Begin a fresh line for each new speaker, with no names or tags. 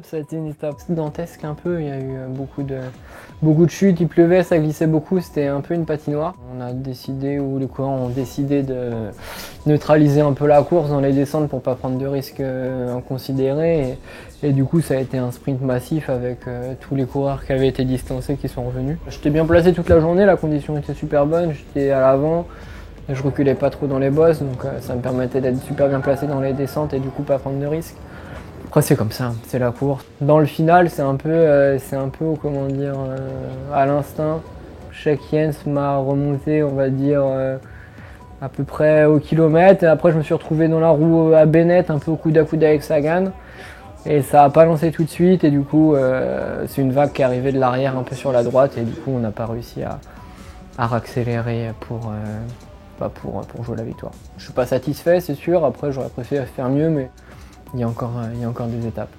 Ça a été une étape dantesque un peu, il y a eu beaucoup de chutes, il pleuvait, ça glissait beaucoup, c'était un peu une patinoire. On a décidé, ou les coureurs ont décidé de neutraliser un peu la course dans les descentes pour pas prendre de risques inconsidérés. Et du coup ça a été un sprint massif avec tous les coureurs qui avaient été distancés qui sont revenus. J'étais bien placé toute la journée, la condition était super bonne, j'étais à l'avant. Je reculais pas trop dans les bosses, donc ça me permettait d'être super bien placé dans les descentes et du coup pas prendre de risques. Après c'est comme ça, c'est la course. Dans le final, c'est un peu, comment dire, à l'instinct. Chaque Jens m'a remonté, on va dire, à peu près au kilomètre. Et après, je me suis retrouvé dans la roue à Bennett, un peu au coude à coude avec Sagan. Et ça n'a pas lancé tout de suite. Et du coup, c'est une vague qui est arrivée de l'arrière un peu sur la droite. Et du coup, on n'a pas réussi à raccélérer pour jouer la victoire. Je suis pas satisfait, c'est sûr. Après, j'aurais préféré faire mieux, mais il y a encore des étapes.